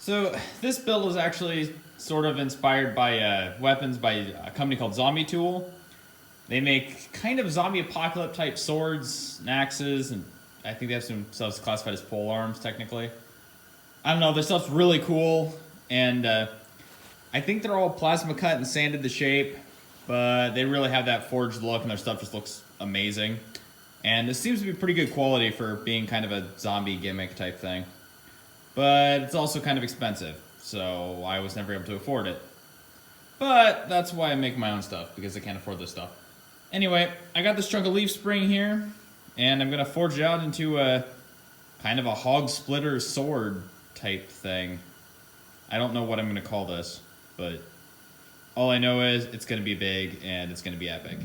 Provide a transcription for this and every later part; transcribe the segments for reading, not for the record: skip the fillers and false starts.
So this build is actually sort of inspired by weapons by a company called Zombie Tool. They make kind of zombie apocalypse type swords and axes, and I think they have some stuff classified as pole arms technically. I don't know, their stuff's really cool, and I think they're all plasma cut and sanded to shape, but they really have that forged look and their stuff just looks amazing. And it seems to be pretty good quality for being kind of a zombie gimmick type thing. But it's also kind of expensive, so I was never able to afford it. But that's why I make my own stuff, because I can't afford this stuff. Anyway, I got this chunk of leaf spring here, and I'm going to forge it out into a kind of a hog splitter sword type thing. I don't know what I'm going to call this, but all I know is it's going to be big and it's going to be epic.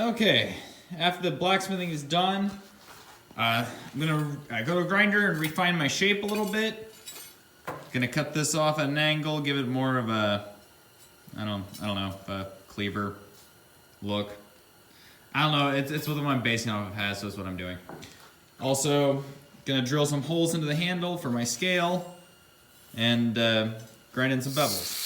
Okay, after the blacksmithing is done, I'm gonna go to a grinder and refine my shape a little bit. Gonna cut this off at an angle, give it more of a, I don't know, a cleaver look. I don't know, it's what I'm basing off of has, so that's what I'm doing. Also, gonna drill some holes into the handle for my scale and grind in some bevels.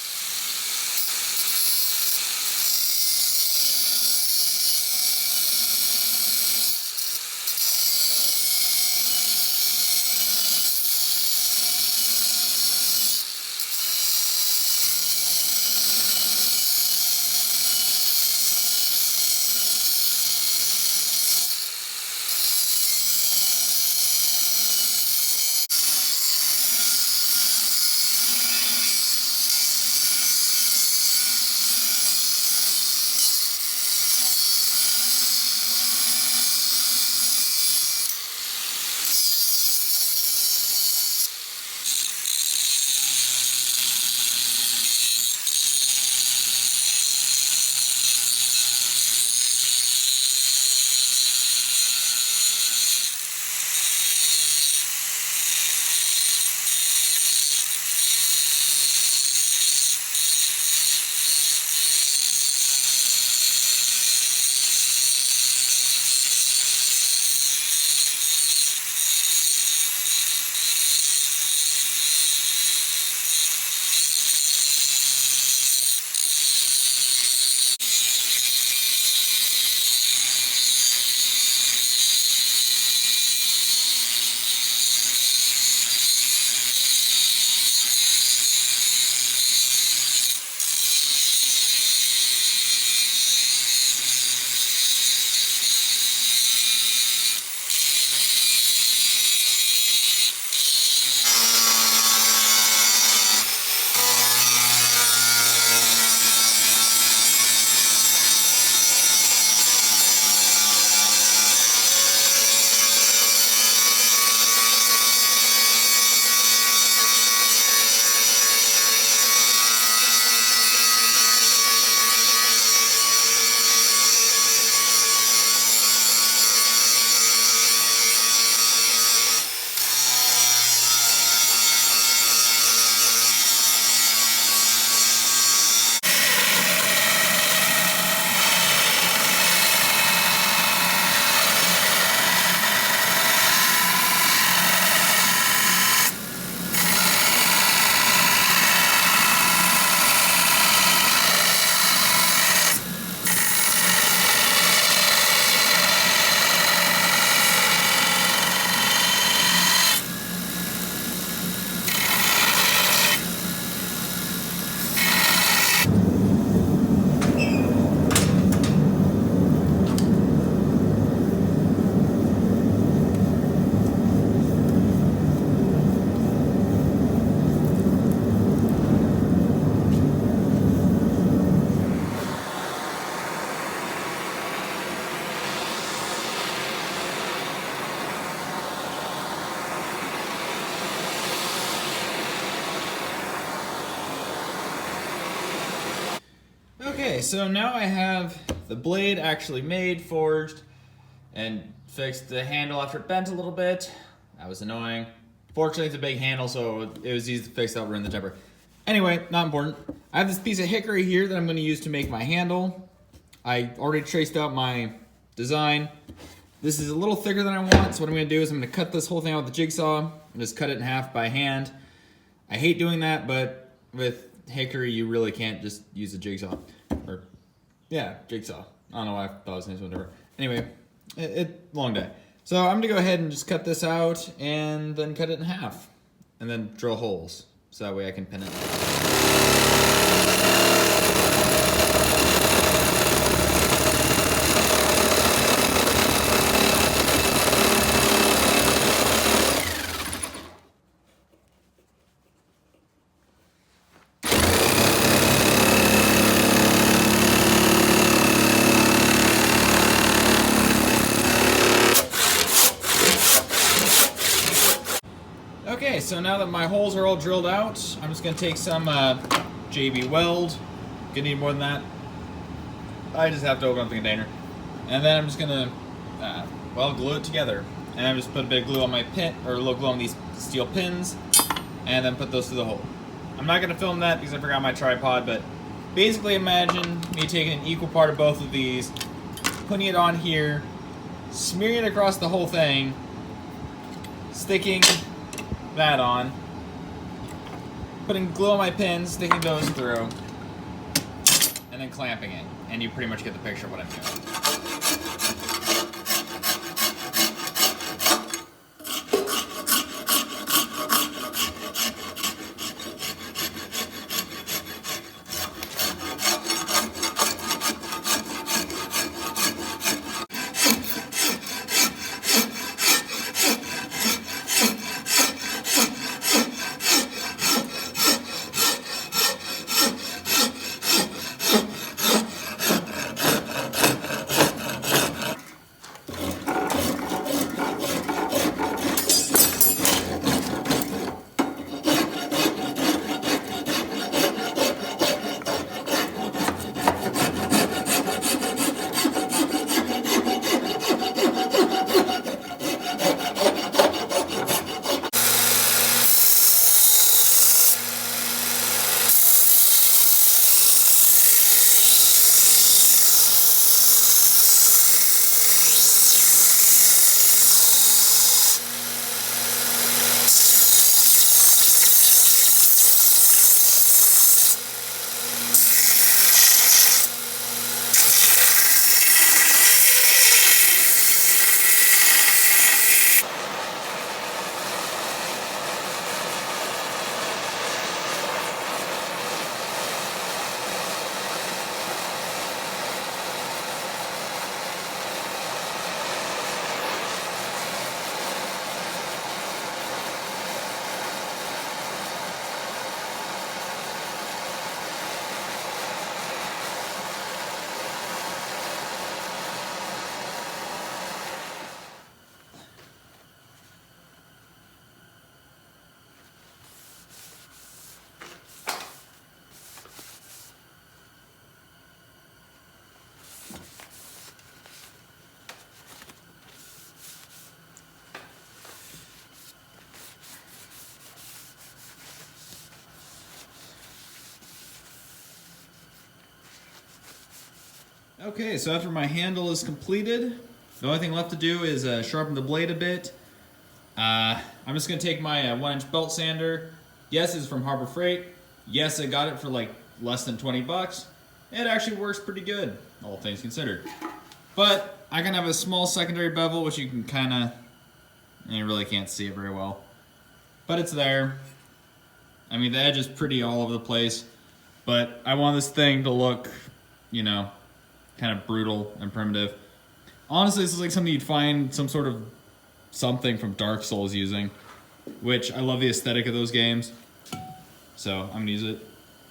Okay, so now I have the blade actually made, forged, and fixed the handle after it bent a little bit. That was annoying. Fortunately, it's a big handle, so it was easy to fix out in the temper. Anyway, not important. I have this piece of hickory here that I'm going to use to make my handle. I already traced out my design. This is a little thicker than I want, so what I'm going to do is I'm going to cut this whole thing out with the jigsaw and just cut it in half by hand. I hate doing that, but with hickory, you really can't just use a jigsaw. Or, yeah, jigsaw. I don't know why I thought it was named whatever. Anyway, long day. So I'm going to go ahead and just cut this out and then cut it in half. And then drill holes, so that way I can pin it. Okay, so now that my holes are all drilled out, I'm just going to take some JB weld. Gonna need more than that. I just have to open up the container. And then I'm just gonna, well, glue it together. And I'm just put a bit of glue on my pin, or a little glue on these steel pins, and then put those through the hole. I'm not gonna film that because I forgot my tripod, but basically imagine me taking an equal part of both of these, putting it on here, smearing it across the whole thing, sticking that on, putting glue on my pins, sticking those through, and then clamping it. And you pretty much get the picture of what I'm doing. Okay, so after my handle is completed, the only thing left to do is sharpen the blade a bit. I'm just going to take my 1-inch belt sander. Yes, it's from Harbor Freight. Yes, I got it for like less than 20 bucks. It actually works pretty good, all things considered. But I can have a small secondary bevel, which you can kind of, you really can't see it very well. But it's there. I mean, the edge is pretty all over the place. But I want this thing to look, you know, kind of brutal and primitive. Honestly, this is like something you'd find some sort of something from Dark Souls using, which I love the aesthetic of those games. So I'm gonna use it.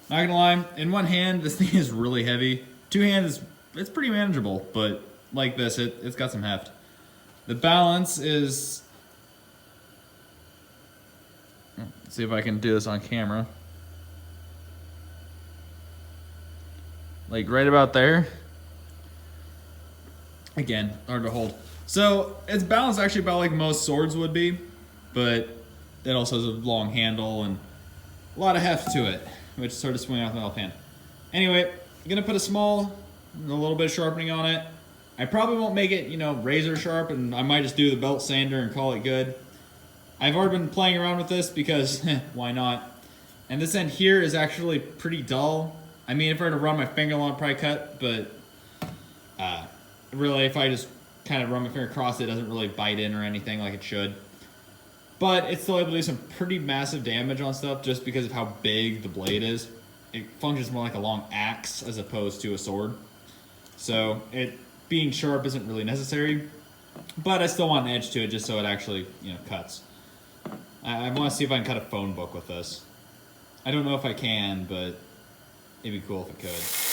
Not gonna lie, in one hand, this thing is really heavy. Two hands, it's pretty manageable, but like this, it's got some heft. The balance is, let's see if I can do this on camera. Like right about there. Again, hard to hold. So it's balanced actually about like most swords would be, but it also has a long handle and a lot of heft to it, which sort of swing off the left hand. Anyway, I'm gonna put a little bit of sharpening on it. I probably won't make it, you know, razor sharp, and I might just do the belt sander and call it good. I've already been playing around with this because why not? And this end here is actually pretty dull. I mean, if I were to run my finger along, I'd probably cut, but really, if I just kind of run my finger across it, it doesn't really bite in or anything like it should. But it's still able to do some pretty massive damage on stuff just because of how big the blade is. It functions more like a long axe as opposed to a sword. So it being sharp isn't really necessary, but I still want an edge to it just so it actually, you know, cuts. I want to see if I can cut a phone book with this. I don't know if I can, but it'd be cool if I could.